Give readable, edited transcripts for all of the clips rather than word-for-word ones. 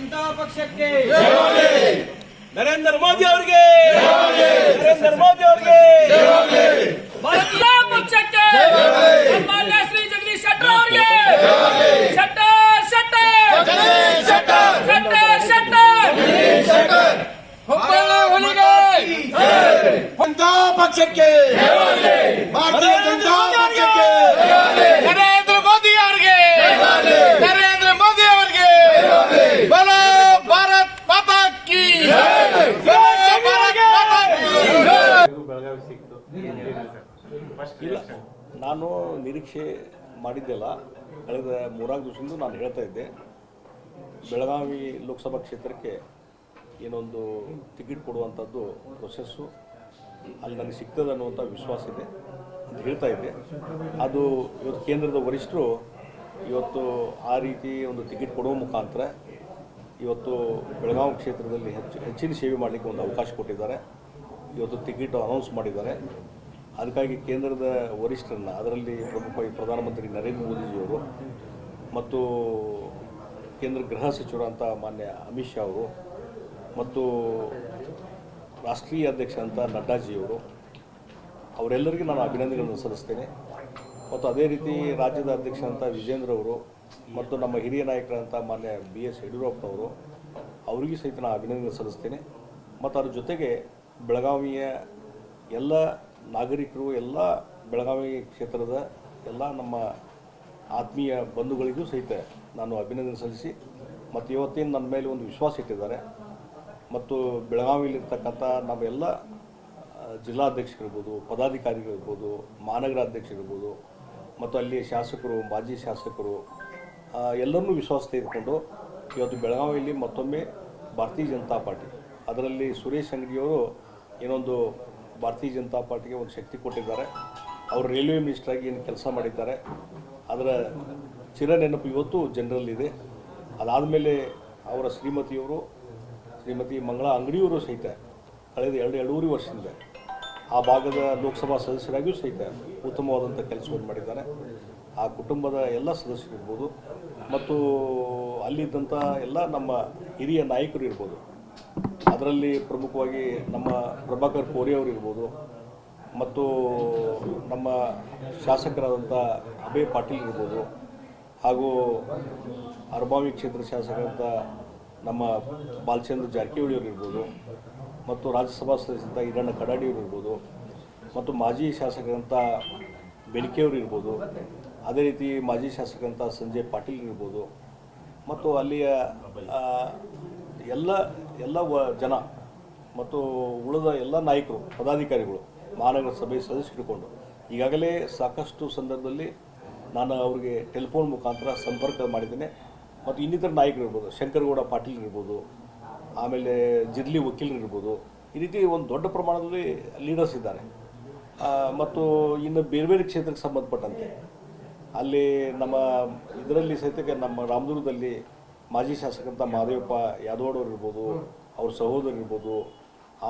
ಜನತಾ ಪಕ್ಷಕ್ಕೆ ನರೇಂದ್ರ ಮೋದಿ ಅವರಿಗೆ ನರೇಂದ್ರ ಮೋದಿ ಅವರಿಗೆ ಭಾರತೀಯ ಪಕ್ಷಕ್ಕೆ ಸನ್ಮಾನ್ಯ ಶ್ರೀ ಜಗದೀಶ್ ಶೆಟ್ಟರ್ ಅವರಿಗೆ ಶೆಟ್ಟರ್ ಹುಬ್ಬಳ್ಳಿ ಹುಲಿಗೆ ಜನತಾ ಪಕ್ಷಕ್ಕೆ ಭಾರತೀಯ ಜನತಾ ಪಕ್ಷಕ್ಕೆ ನರೇಂದ್ರ ಮೋದಿ ಅವರಿಗೆ ನರೇಂದ್ರ ಮೋದಿ ಅವರಿಗೆ ಬಲೋ ಭಾರತ್ ಮಾತಾ ಕಿ ಇಲ್ಲ, ನಾನು ನಿರೀಕ್ಷೆ ಮಾಡಿದ್ದೆಲ್ಲ ಕಳೆದ 3 ದಿವಸದಿಂದ ನಾನು ಹೇಳ್ತಾ ಇದ್ದೆ. ಬೆಳಗಾವಿ ಲೋಕಸಭಾ ಕ್ಷೇತ್ರಕ್ಕೆ ಏನೊಂದು ಟಿಕೆಟ್ ಕೊಡುವಂಥದ್ದು ಪ್ರೊಸೆಸ್ಸು ಅಲ್ಲಿ ನನಗೆ ಸಿಗ್ತದೆ ಅನ್ನುವಂಥ ವಿಶ್ವಾಸ ಇದೆ ಅಂತ ಹೇಳ್ತಾ ಇದ್ದೆ. ಅದು ಇವತ್ತು ಕೇಂದ್ರದ ವರಿಷ್ಠರು ಇವತ್ತು ಆ ರೀತಿ ಒಂದು ಟಿಕೆಟ್ ಕೊಡುವ ಮುಖಾಂತರ ಇವತ್ತು ಬೆಳಗಾವಿ ಕ್ಷೇತ್ರದಲ್ಲಿ ಹೆಚ್ಚಿನ ಸೇವೆ ಮಾಡಲಿಕ್ಕೆ ಒಂದು ಅವಕಾಶ ಕೊಟ್ಟಿದ್ದಾರೆ. ಇವತ್ತು ಟಿಕೆಟ್ ಅನೌನ್ಸ್ ಮಾಡಿದ್ದಾರೆ. ಅದಕ್ಕಾಗಿ ಕೇಂದ್ರದ ವರಿಷ್ಠರನ್ನು, ಅದರಲ್ಲಿ ಪ್ರಮುಖವಾಗಿ ಪ್ರಧಾನಮಂತ್ರಿ ನರೇಂದ್ರ ಮೋದಿಜಿಯವರು ಮತ್ತು ಕೇಂದ್ರ ಗೃಹ ಸಚಿವರಂಥ ಮಾನ್ಯ ಅಮಿತ್ ಶಾ ಅವರು ಮತ್ತು ರಾಷ್ಟ್ರೀಯ ಅಧ್ಯಕ್ಷ ಅಂತ ನಡ್ಡಾಜಿಯವರು, ಅವರೆಲ್ಲರಿಗೂ ನಾನು ಅಭಿನಂದನೆಗಳನ್ನು ಸಲ್ಲಿಸ್ತೇನೆ. ಮತ್ತು ಅದೇ ರೀತಿ ರಾಜ್ಯದ ಅಧ್ಯಕ್ಷ ಅಂತ ವಿಜೇಂದ್ರ ಅವರು ಮತ್ತು ನಮ್ಮ ಹಿರಿಯ ನಾಯಕರಂಥ ಮಾನ್ಯ BS ಯಡಿಯೂರಪ್ಪನವರು, ಅವರಿಗೂ ಸಹಿತ ನಾನು ಅಭಿನಂದನೆ ಸಲ್ಲಿಸ್ತೇನೆ. ಮತ್ತು ಅದ್ರ ಜೊತೆಗೆ ಬೆಳಗಾವಿಯ ಎಲ್ಲ ನಾಗರಿಕರು, ಎಲ್ಲ ಬೆಳಗಾವಿ ಕ್ಷೇತ್ರದ ಎಲ್ಲ ನಮ್ಮ ಆತ್ಮೀಯ ಬಂಧುಗಳಿಗೂ ಸಹಿತ ನಾನು ಅಭಿನಂದನೆ ಸಲ್ಲಿಸಿ, ಮತ್ತು ಇವತ್ತೇನು ನನ್ನ ಮೇಲೆ ಒಂದು ವಿಶ್ವಾಸ ಇಟ್ಟಿದ್ದಾರೆ ಮತ್ತು ಬೆಳಗಾವಿಯಲ್ಲಿರ್ತಕ್ಕಂಥ ನಮ್ಮೆಲ್ಲ ಜಿಲ್ಲಾಧ್ಯಕ್ಷರಿರ್ಬೋದು, ಪದಾಧಿಕಾರಿಗಳಿರ್ಬೋದು, ಮಹಾನಗರ ಅಧ್ಯಕ್ಷರಿರ್ಬೋದು ಮತ್ತು ಅಲ್ಲಿ ಶಾಸಕರು, ಮಾಜಿ ಶಾಸಕರು ಎಲ್ಲರನ್ನೂ ವಿಶ್ವಾಸ ತೆಗೆದುಕೊಂಡು ಇವತ್ತು ಬೆಳಗಾವಿಯಲ್ಲಿ ಮತ್ತೊಮ್ಮೆ ಭಾರತೀಯ ಜನತಾ ಪಾರ್ಟಿ, ಅದರಲ್ಲಿ ಸುರೇಶ್ ಅಂಗಡಿಯವರು ಏನೊಂದು ಭಾರತೀಯ ಜನತಾ ಪಾರ್ಟಿಗೆ ಒಂದು ಶಕ್ತಿ ಕೊಟ್ಟಿದ್ದಾರೆ. ಅವರು ರೈಲ್ವೆ ಮಿನಿಸ್ಟ್ರಾಗಿ ಏನು ಕೆಲಸ ಮಾಡಿದ್ದಾರೆ ಅದರ ಚಿರ ನೆನಪು ಇವತ್ತು ಜನರಲ್ಲಿದೆ. ಅದಾದಮೇಲೆ ಅವರ ಶ್ರೀಮತಿ ಮಂಗಳಾ ಅಂಗಡಿಯವರು ಸಹಿತ ಕಳೆದ 2.5 ವರ್ಷದಿಂದ ಆ ಭಾಗದ ಲೋಕಸಭಾ ಸದಸ್ಯರಾಗಿಯೂ ಸಹಿತ ಉತ್ತಮವಾದಂಥ ಕೆಲಸವನ್ನು ಮಾಡಿದ್ದಾರೆ. ಆ ಕುಟುಂಬದ ಎಲ್ಲ ಸದಸ್ಯರಿರ್ಬೋದು ಮತ್ತು ಅಲ್ಲಿದ್ದಂಥ ಎಲ್ಲ ನಮ್ಮ ಹಿರಿಯ ನಾಯಕರು ಇರ್ಬೋದು, ಅದರಲ್ಲಿ ಪ್ರಮುಖವಾಗಿ ನಮ್ಮ ಪ್ರಭಾಕರ್ ಕೋರೆ ಅವರು ಇರ್ಬೋದು ಮತ್ತು ನಮ್ಮ ಶಾಸಕರಾದಂಥ ಅಭಯ್ ಪಾಟೀಲ್ ಇರ್ಬೋದು, ಹಾಗೂ ಅರಬಾವಿ ಕ್ಷೇತ್ರ ಶಾಸಕರಂಥ ನಮ್ಮ ಬಾಲಚಂದ್ರ ಜಾರಕಿಹೊಳಿ ಅವರು ಇರ್ಬೋದು ಮತ್ತು ರಾಜ್ಯಸಭಾ ಸದಸ್ಯರಂಥ ಈರಣ್ಣ ಕಡಾಡಿಯವರು ಇರ್ಬೋದು ಮತ್ತು ಮಾಜಿ ಶಾಸಕರಂಥ ಬೆನಕೆಯವರು ಇರ್ಬೋದು, ಅದೇ ರೀತಿ ಮಾಜಿ ಶಾಸಕರಂಥ ಸಂಜಯ್ ಪಾಟೀಲ್ ಇರ್ಬೋದು ಮತ್ತು ಅಲ್ಲಿಯ ಎಲ್ಲ ಜನ ಮತ್ತು ಉಳಿದ ಎಲ್ಲ ನಾಯಕರು, ಪದಾಧಿಕಾರಿಗಳು, ಮಹಾನಗರ ಸಭೆ ಸದಸ್ಯರಿಕೊಂಡು ಈಗಾಗಲೇ ಸಾಕಷ್ಟು ಸಂದರ್ಭದಲ್ಲಿ ನಾನು ಅವರಿಗೆ ಟೆಲಿಫೋನ್ ಮುಖಾಂತರ ಸಂಪರ್ಕ ಮಾಡಿದ್ದೇನೆ. ಮತ್ತು ಇನ್ನಿತರ ನಾಯಕರು ಇರ್ಬೋದು, ಶಂಕರಗೌಡ ಪಾಟೀಲ್ ಇರ್ಬೋದು, ಆಮೇಲೆ ಜಿರ್ಲಿ ವಕೀಲರು ಇರ್ಬೋದು, ಈ ರೀತಿ ಒಂದು ದೊಡ್ಡ ಪ್ರಮಾಣದಲ್ಲಿ ಲೀಡರ್ಸ್ ಇದ್ದಾರೆ. ಮತ್ತು ಇನ್ನು ಬೇರೆ ಬೇರೆ ಕ್ಷೇತ್ರಕ್ಕೆ ಸಂಬಂಧಪಟ್ಟಂತೆ ಅಲ್ಲಿ ನಮ್ಮ ಇದರಲ್ಲಿ ಸಹಿತ ನಮ್ಮ ರಾಮದುರ್ಗದಲ್ಲಿ ಮಾಜಿ ಶಾಸಕರಂಥ ಮಹದೇವಪ್ಪ ಯಾದವಾಡವ್ರು ಇರ್ಬೋದು, ಅವ್ರ ಸಹೋದರರು ಇರ್ಬೋದು,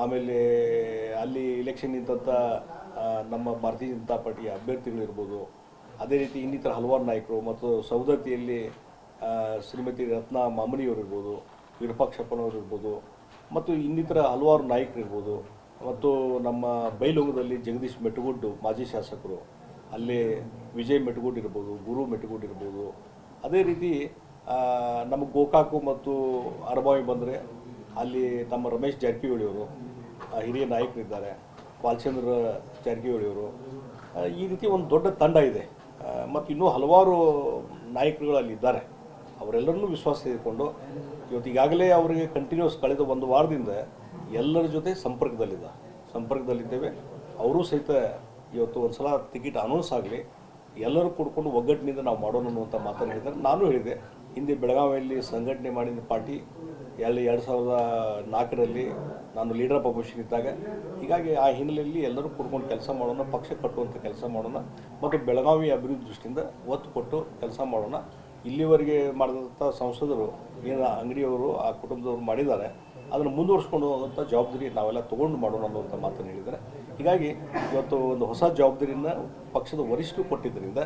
ಆಮೇಲೆ ಅಲ್ಲಿ ಇಲೆಕ್ಷನ್ ನಿಂತಂಥ ನಮ್ಮ ಭಾರತೀಯ ಜನತಾ ಪಾರ್ಟಿಯ ಅಭ್ಯರ್ಥಿಗಳಿರ್ಬೋದು, ಅದೇ ರೀತಿ ಇನ್ನಿತರ ಹಲವಾರು ನಾಯಕರು ಮತ್ತು ಸೌದತ್ತಿಯಲ್ಲಿ ಶ್ರೀಮತಿ ರತ್ನಾ ಮಾಮನಿಯವರು ಇರ್ಬೋದು, ವಿರೂಪಾಕ್ಷಪ್ಪನವರು ಇರ್ಬೋದು ಮತ್ತು ಇನ್ನಿತರ ಹಲವಾರು ನಾಯಕರು ಇರ್ಬೋದು, ಮತ್ತು ನಮ್ಮ ಬೈಲೊಂಗದಲ್ಲಿ ಜಗದೀಶ್ ಮೆಟಗುಡ್ಡು ಮಾಜಿ ಶಾಸಕರು, ಅಲ್ಲಿ ವಿಜಯ್ ಮೆಟಗುಡ್ ಇರ್ಬೋದು, ಗುರು ಮೆಟಗುಡ್ ಇರ್ಬೋದು, ಅದೇ ರೀತಿ ನಮ್ಮ ಗೋಕಾಕು ಮತ್ತು ಅರಬಾವಿ ಬಂದರೆ ಅಲ್ಲಿ ನಮ್ಮ ರಮೇಶ್ ಜಾರಕಿಹೊಳಿಯವರು ಹಿರಿಯ ನಾಯಕರಿದ್ದಾರೆ, ಬಾಲಚಂದ್ರ ಜಾರಕಿಹೊಳಿಯವರು, ಈ ರೀತಿ ಒಂದು ದೊಡ್ಡ ತಂಡ ಇದೆ. ಮತ್ತು ಇನ್ನೂ ಹಲವಾರು ನಾಯಕರುಗಳು ಅಲ್ಲಿ ಇದ್ದಾರೆ. ಅವರೆಲ್ಲರನ್ನೂ ವಿಶ್ವಾಸ ತೆಗೆದುಕೊಂಡು ಇವತ್ತು ಈಗಾಗಲೇ ಅವರಿಗೆ ಕಂಟಿನ್ಯೂಸ್ ಕಳೆದ 1 ವಾರದಿಂದ ಎಲ್ಲರ ಜೊತೆ ಸಂಪರ್ಕದಲ್ಲಿದ್ದೇವೆ. ಅವರೂ ಸಹಿತ ಇವತ್ತು ಒಂದು ಸಲ ಟಿಕೆಟ್ ಅನೌನ್ಸ್ ಆಗಲಿ, ಎಲ್ಲರೂ ಕೂಡ್ಕೊಂಡು ಒಗ್ಗಟ್ಟಿನಿಂದ ನಾವು ಮಾಡೋಣ ಅನ್ನುವಂಥ ಮಾತನ್ನು ಹೇಳಿದ್ದಾರೆ. ನಾನು ಹೇಳಿದೆ, ಹಿಂದೆ ಬೆಳಗಾವಿಯಲ್ಲಿ ಸಂಘಟನೆ ಮಾಡಿದ ಪಾರ್ಟಿ 2004ರಲ್ಲಿ ನಾನು ಲೀಡರ್ ಆಫ್ ಅಪೋಸಿಷನ್ ಇದ್ದಾಗ, ಹೀಗಾಗಿ ಆ ಹಿನ್ನೆಲೆಯಲ್ಲಿ ಎಲ್ಲರೂ ಕೂಡ್ಕೊಂಡು ಕೆಲಸ ಮಾಡೋಣ, ಪಕ್ಷ ಕಟ್ಟುವಂಥ ಕೆಲಸ ಮಾಡೋಣ ಮತ್ತು ಬೆಳಗಾವಿ ಅಭಿವೃದ್ಧಿ ದೃಷ್ಟಿಯಿಂದ ಒತ್ತು ಕೊಟ್ಟು ಕೆಲಸ ಮಾಡೋಣ. ಇಲ್ಲಿವರೆಗೆ ಮಾಡಿದಂಥ ಸಂಸದರು ಏನು ಅಂಗಡಿಯವರು ಆ ಕುಟುಂಬದವರು ಮಾಡಿದ್ದಾರೆ, ಅದನ್ನು ಮುಂದುವರಿಸ್ಕೊಂಡು ಹೋಗುವಂಥ ಜವಾಬ್ದಾರಿ ನಾವೆಲ್ಲ ತೊಗೊಂಡು ಮಾಡೋಣ ಅನ್ನುವಂಥ ಮಾತನ್ನು ಹೇಳಿದ್ದಾರೆ. ಹೀಗಾಗಿ ಇವತ್ತು ಒಂದು ಹೊಸ ಜವಾಬ್ದಾರಿಯನ್ನು ಪಕ್ಷದ ವರಿಷ್ಠರು ಕೊಟ್ಟಿದ್ದರಿಂದ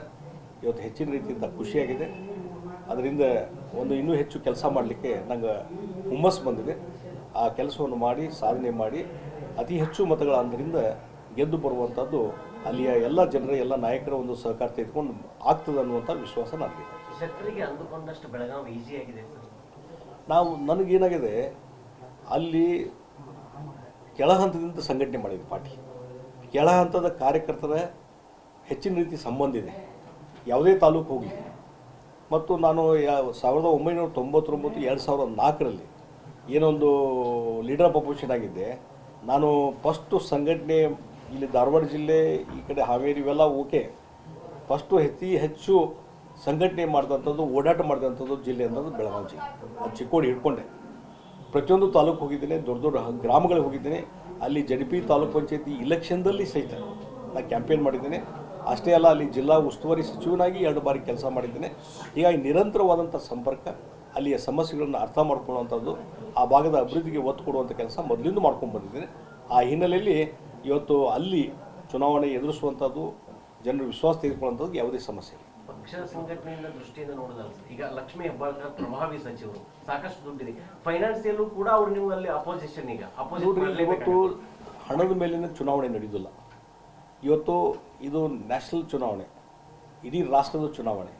ಇವತ್ತು ಹೆಚ್ಚಿನ ರೀತಿಯಿಂದ ಖುಷಿಯಾಗಿದೆ. ಅದರಿಂದ ಒಂದು ಇನ್ನೂ ಹೆಚ್ಚು ಕೆಲಸ ಮಾಡಲಿಕ್ಕೆ ನಂಗೆ ಹುಮ್ಮಸ್ಸು ಬಂದಿದೆ. ಆ ಕೆಲಸವನ್ನು ಮಾಡಿ ಸಾಧನೆ ಮಾಡಿ ಅತಿ ಹೆಚ್ಚು ಮತಗಳ ಅಂದರಿಂದ ಗೆದ್ದು ಬರುವಂಥದ್ದು ಅಲ್ಲಿಯ ಎಲ್ಲ ಜನರ ಎಲ್ಲ ನಾಯಕರ ಒಂದು ಸಹಕಾರ ತೆಗೆದುಕೊಂಡು ಆಗ್ತದೆ ಅನ್ನುವಂಥ ವಿಶ್ವಾಸ ನನಗೆ. ಶೆಟ್ಟರಿಗೆ ಅಂದುಕೊಂಡಷ್ಟು ಬೆಳಗಾವಿ ಈಸಿ ಆಗಿದೆ ನನಗೇನಾಗಿದೆ, ಅಲ್ಲಿ ಕೆಳ ಹಂತದಿಂದ ಸಂಘಟನೆ ಮಾಡಿದೆ ಪಾರ್ಟಿ. ಕೆಳ ಹಂತದ ಕಾರ್ಯಕರ್ತರ ಹೆಚ್ಚಿನ ರೀತಿ ಸಂಬಂಧ ಇದೆ, ಯಾವುದೇ ತಾಲೂಕು ಹೋಗಲಿ. ಮತ್ತು ನಾನು 1999 2004ರಲ್ಲಿ ಏನೊಂದು ಲೀಡರ್ ಆಫ್ ಅಪೋಸಿಷನ್ ಆಗಿದ್ದೆ. ನಾನು ಫಸ್ಟು ಸಂಘಟನೆ ಇಲ್ಲಿ ಧಾರವಾಡ ಜಿಲ್ಲೆ ಈ ಕಡೆ ಹಾವೇರಿ ಇವೆಲ್ಲ ಓಕೆ, ಫಸ್ಟು ಹೆಚ್ಚು ಸಂಘಟನೆ ಮಾಡಿದಂಥದ್ದು ಓಡಾಟ ಮಾಡಿದಂಥದ್ದು ಜಿಲ್ಲೆ ಅನ್ನೋದು ಬೆಳಗಾವಿ ಜಿಲ್ಲೆ. ಅದು ಚಿಕ್ಕೋಡಿ ಹಿಡ್ಕೊಂಡೆ ಪ್ರತಿಯೊಂದು ತಾಲೂಕು ಹೋಗಿದ್ದೇನೆ, ದೊಡ್ಡ ದೊಡ್ಡ ಗ್ರಾಮಗಳಿಗೆ ಹೋಗಿದ್ದೇನೆ. ಅಲ್ಲಿ JDP ತಾಲೂಕು ಪಂಚಾಯತಿ ಇಲೆಕ್ಷನ್ದಲ್ಲಿ ಸಹಿತ ನಾನು ಕ್ಯಾಂಪೇನ್ ಮಾಡಿದ್ದೇನೆ. ಅಷ್ಟೇ ಅಲ್ಲ, ಅಲ್ಲಿ ಜಿಲ್ಲಾ ಉಸ್ತುವಾರಿ ಸಚಿವನಾಗಿ 2 ಬಾರಿ ಕೆಲಸ ಮಾಡಿದ್ದೇನೆ. ಹೀಗಾಗಿ ನಿರಂತರವಾದಂಥ ಸಂಪರ್ಕ, ಅಲ್ಲಿಯ ಸಮಸ್ಯೆಗಳನ್ನು ಅರ್ಥ ಮಾಡ್ಕೊಳ್ಳುವಂಥದ್ದು, ಆ ಭಾಗದ ಅಭಿವೃದ್ಧಿಗೆ ಒತ್ತು ಕೊಡುವಂಥ ಕೆಲಸ ಮೊದಲಿಂದ ಮಾಡ್ಕೊಂಡು ಬಂದಿದ್ದೇನೆ. ಆ ಹಿನ್ನೆಲೆಯಲ್ಲಿ ಇವತ್ತು ಅಲ್ಲಿ ಚುನಾವಣೆ ಎದುರಿಸುವಂಥದ್ದು, ಜನರು ವಿಶ್ವಾಸ ತೆಗೆದುಕೊಳ್ಳುವಂಥದ್ದು ಯಾವುದೇ ಸಮಸ್ಯೆ ಇಲ್ಲ. ಪಕ್ಷದ ಸಂಘಟನೆಯಿಂದ ದೃಷ್ಟಿಯಿಂದ ನೋಡೋದಲ್ಲ, ಈಗ ಲಕ್ಷ್ಮೀ ಹೆಬ್ಬಾಳ್ಕರ್ ಪ್ರಭಾವಿ ಸಚಿವರು, ಸಾಕಷ್ಟು ದುಡ್ಡಿದೆ, ಫೈನಾನ್ಸಿಯಲ್ಲೂ ಕೂಡ ಅವ್ರು ನೀವು ಅಲ್ಲಿ ಅಪೋಸಿಷನ್ ಇವತ್ತು ಹಣದ ಮೇಲಿನ ಚುನಾವಣೆ ನಡೆಯುವುದಿಲ್ಲ. ಇವತ್ತು ಇದು ನ್ಯಾಷನಲ್ ಚುನಾವಣೆ, ಇಡೀ ರಾಷ್ಟ್ರದ ಚುನಾವಣೆ.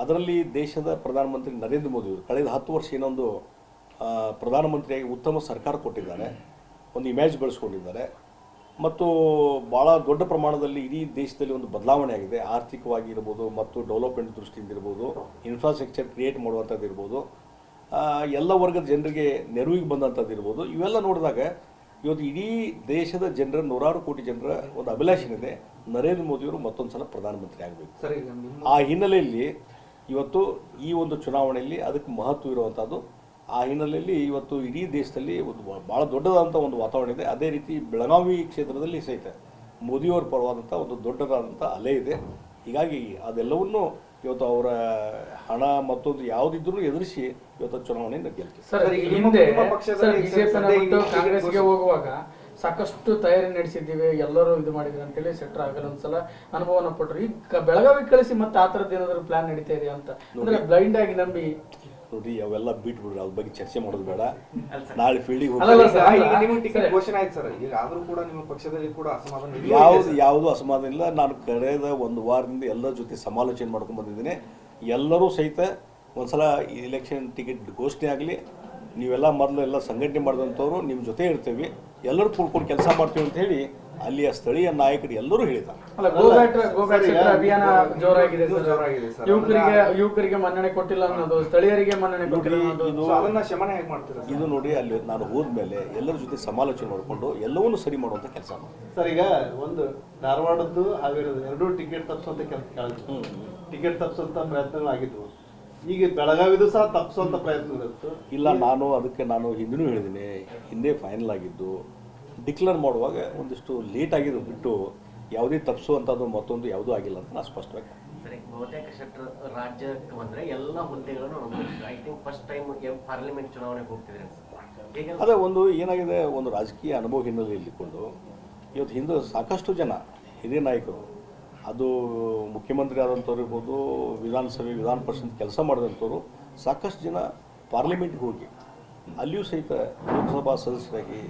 ಅದರಲ್ಲಿ ದೇಶದ ಪ್ರಧಾನಮಂತ್ರಿ ನರೇಂದ್ರ ಮೋದಿ ಅವರು ಕಳೆದ 10 ವರ್ಷ ಏನೊಂದು ಪ್ರಧಾನಮಂತ್ರಿಯಾಗಿ ಉತ್ತಮ ಸರ್ಕಾರ ಕೊಟ್ಟಿದ್ದಾರೆ, ಒಂದು ಇಮೇಜ್ ಬೆಳೆಸ್ಕೊಂಡಿದ್ದಾರೆ. ಮತ್ತು ಭಾಳ ದೊಡ್ಡ ಪ್ರಮಾಣದಲ್ಲಿ ಇಡೀ ದೇಶದಲ್ಲಿ ಒಂದು ಬದಲಾವಣೆ ಆಗಿದೆ. ಆರ್ಥಿಕವಾಗಿ ಇರ್ಬೋದು, ಮತ್ತು ಡೆವಲಪ್ಮೆಂಟ್ ದೃಷ್ಟಿಯಿಂದ ಇರ್ಬೋದು, ಇನ್ಫ್ರಾಸ್ಟ್ರಕ್ಚರ್ ಕ್ರಿಯೇಟ್ ಮಾಡುವಂಥದ್ದು ಇರ್ಬೋದು, ಎಲ್ಲ ವರ್ಗದ ಜನರಿಗೆ ನೆರವಿಗೆ ಬಂದಂಥದ್ದು ಇರ್ಬೋದು. ಇವೆಲ್ಲ ನೋಡಿದಾಗ ಇವತ್ತು ಇಡೀ ದೇಶದ ಜನರ 100 ಕೋಟಿ ಜನರ ಒಂದು ಅಭಿಲಾಷೆ ಇದೆ, ನರೇಂದ್ರ ಮೋದಿಯವರು ಮತ್ತೊಂದು ಸಲ ಪ್ರಧಾನಮಂತ್ರಿ ಆಗಬೇಕು. ಆ ಹಿನ್ನೆಲೆಯಲ್ಲಿ ಇವತ್ತು ಈ ಒಂದು ಚುನಾವಣೆಯಲ್ಲಿ ಅದಕ್ಕೆ ಮಹತ್ವ ಇರುವಂಥದ್ದು. ಆ ಹಿನ್ನೆಲೆಯಲ್ಲಿ ಇವತ್ತು ಇಡೀ ದೇಶದಲ್ಲಿ ಒಂದು ಭಾಳ ದೊಡ್ಡದಾದಂಥ ಒಂದು ವಾತಾವರಣ ಇದೆ. ಅದೇ ರೀತಿ ಬೆಳಗಾವಿ ಕ್ಷೇತ್ರದಲ್ಲಿ ಸಹಿತ ಮೋದಿಯವರ ಪರವಾದಂಥ ಒಂದು ದೊಡ್ಡದಾದಂಥ ಅಲೆ ಇದೆ. ಹೀಗಾಗಿ ಅದೆಲ್ಲವನ್ನೂ ಇವತ್ತು ಅವರ ಹಣ ಮತ್ತೊಂದು ಯಾವುದಿದ್ರೂ ಎದುರಿಸಿ ಇವತ್ತು ಚುನಾವಣೆಯನ್ನು ಗೆಲ್ತೀವಿ. ಸರ್, ಹಿಂದೆ ಬಿಜೆಪಿ ಕಾಂಗ್ರೆಸ್ಗೆ ಹೋಗುವಾಗ ಸಾಕಷ್ಟು ತಯಾರಿ ನಡೆಸಿದ್ದೀವಿ, ಎಲ್ಲರೂ ಇದು ಮಾಡಿದ್ರು ಅಂತೇಳಿ ಶೆಟ್ಟರ್ ಆಗಲ್ಲ ಒಂದ್ಸಲ ಅನುಭವನ ಪಟ್ಟರು. ಈಗ ಬೆಳಗಾವಿ ಕಳಿಸಿ ಮತ್ತೆ ಆ ಥರದ್ದು ಏನಾದ್ರು ಪ್ಲಾನ್ ನಡೀತಾ ಇದೆ ಅಂತ, ಅಂದ್ರೆ ಬ್ಲೈಂಡ್ ಆಗಿ ನಂಬಿ ನೋಡಿ ಅವೆಲ್ಲ ಬಿಟ್ಬಿಡ್ರಿ, ಅದ್ರ ಬಗ್ಗೆ ಚರ್ಚೆ ಮಾಡೋದು ಬೇಡ. ನಾಳೆ ಫೀಲ್ಡಿಗೆ ಘೋಷಣೆ ಆಯ್ತು ಸರ್, ಈಗ ಆದ್ರೂ ಕೂಡ ನಿಮ್ಮ ಪಕ್ಷದಲ್ಲಿ ಕೂಡ ಅಸಮಾಧಾನ ಯಾವುದು ಅಸಮಾಧಾನ ಇಲ್ಲ. ನಾನು ಕಳೆದ 1 ವಾರದಿಂದ ಎಲ್ಲರ ಜೊತೆ ಸಮಾಲೋಚನೆ ಮಾಡ್ಕೊಂಡು ಬಂದಿದ್ದೀನಿ. ಎಲ್ಲರೂ ಸಹಿತ ಒಂದ್ಸಲ ಇಲೆಕ್ಷನ್ ಟಿಕೆಟ್ ಘೋಷಣೆ ಆಗಲಿ, ನೀವೆಲ್ಲ ಮೊದಲು ಎಲ್ಲ ಸಂಘಟನೆ ಮಾಡಿದಂಥವ್ರು ನಿಮ್ಮ ಜೊತೆ ಇರ್ತೀವಿ, ಎಲ್ಲರೂ ಕೂಡ್ಕೊಂಡು ಕೆಲಸ ಮಾಡ್ತೀವಿ ಅಂತ ಹೇಳಿ ಅಲ್ಲಿಯ ಸ್ಥಳೀಯ ನಾಯಕರು ಎಲ್ಲರೂ ಹೇಳಿದ್ದಾರೆ. ಅಭಿಯಾನ ಜೋರಾಗಿದೆ ಸರ್. ಯುವಕರಿಗೆ ಮನ್ನಣೆ ಕೊಟ್ಟಿಲ್ಲ ಅನ್ನೋದು, ಸ್ಥಳೀಯರಿಗೆ ಮನ್ನಣೆ ಕೊಟ್ಟಿಲ್ಲ ಅದನ್ನ ಶಮನ ಹೇಗೆ ಮಾಡ್ತೀರಾ? ಇದು ನೋಡಿ, ಅಲ್ಲಿ ನಾನು ಹೋದ್ಮೇಲೆ ಎಲ್ಲರ ಜೊತೆ ಸಮಾಲೋಚನೆ ಮಾಡಿಕೊಂಡು ಎಲ್ಲವನ್ನೂ ಸರಿ ಮಾಡುವಂತ ಕೆಲಸ ಮಾಡಿ. ಸರ್, ಈಗ ಒಂದು ಧಾರವಾಡದ್ದು ಹಾವೇರಿದು 2 ಟಿಕೆಟ್ ತಪ್ಪಿಸುವಂತ ಟಿಕೆಟ್ ತಪ್ಪಿಸುವಂತ ಪ್ರಯತ್ನಗಳು ಆಗಿದ್ವು. ಈಗ ಬೆಳಗಾವಿದು ಸಹ ತಪ್ಪಿಸುವಂತ ಪ್ರಯತ್ನಗಳಿತ್ತು. ಇಲ್ಲ, ಅದಕ್ಕೆ ನಾನು ಹಿಂದಿನೂ ಹೇಳಿದ್ದೀನಿ, ಹಿಂದೆ ಫೈನಲ್ ಆಗಿದ್ದು ಡಿಕ್ಲೇರ್ ಮಾಡುವಾಗ ಒಂದಿಷ್ಟು ಲೇಟ್ ಆಗಿದ್ದು ಬಿಟ್ಟು ಯಾವುದೇ ತಪ್ಪಿಸುವಂಥದ್ದು ಮತ್ತೊಂದು ಯಾವುದೂ ಆಗಿಲ್ಲ ಅಂತ ನಾನು ಸ್ಪಷ್ಟವಾಗಿ. ಸರಿ, ಬಹುತೇಕ ಶೆಟ್ಟರ್ ರಾಜ್ಯಕ್ಕೆ ಬಂದ್ರೆ ಎಲ್ಲ ಹುದ್ದೆಗಳನ್ನು I think first time parliament ಚುನಾವಣೆಗೆ ಹೋಗ್ತಿದ್ರೆ ಅದೇ ಒಂದು ಏನಾಗಿದೆ, ಒಂದು ರಾಜಕೀಯ ಅನುಭವ ಹಿನ್ನೆಲೆಯಲ್ಲಿ ಇಟ್ಕೊಂಡು ಇವತ್ತು ಹಿಂದೆ ಸಾಕಷ್ಟು ಜನ ಹಿರಿಯ ನಾಯಕರು, ಅದು ಮುಖ್ಯಮಂತ್ರಿ ಆದಂಥವ್ರು ಇರ್ಬೋದು, ವಿಧಾನಸಭೆ ವಿಧಾನ ಪರಿಷತ್ ಕೆಲಸ ಮಾಡಿದಂಥವ್ರು ಸಾಕಷ್ಟು ಜನ ಪಾರ್ಲಿಮೆಂಟ್ಗೆ ಹೋಗಿ ಅಲ್ಲಿಯೂ ಸಹಿತ ಲೋಕಸಭಾ ಸದಸ್ಯರಾಗಿ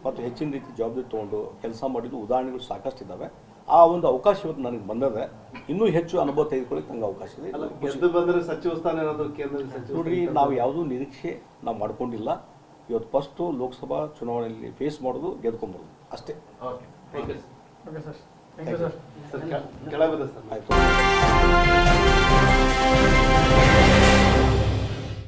ಮತ್ತು ಹೆಚ್ಚಿನ ರೀತಿ ಜವಾಬ್ದಾರಿ ತೊಗೊಂಡು ಕೆಲಸ ಮಾಡಿದ್ದು ಉದಾಹರಣೆಗಳು ಸಾಕಷ್ಟು ಇದ್ದಾವೆ. ಆ ಒಂದು ಅವಕಾಶ ಇವತ್ತು ನನಗೆ ಬಂದಿದೆ. ಇನ್ನೂ ಹೆಚ್ಚು ಅನುಭವ ತೆಗೆದುಕೊಳ್ಳಿಕ್ಕೆ ನಂಗೆ ಅವಕಾಶ ಇದೆ. ಗೆದ್ದು ಬಂದರೆ ಸಚಿವ ಸ್ಥಾನ ಏನಾದರೂ ಕೇಂದ್ರದ ಸಚಿವ ನೋಡ್ರಿ, ನಾವು ಯಾವುದೂ ನಿರೀಕ್ಷೆ ನಾವು ಮಾಡ್ಕೊಂಡಿಲ್ಲ. ಇವತ್ತು ಫಸ್ಟು ಲೋಕಸಭಾ ಚುನಾವಣೆಯಲ್ಲಿ ಫೇಸ್ ಮಾಡೋದು, ಗೆದ್ಕೊಂಬರೋದು ಅಷ್ಟೇ.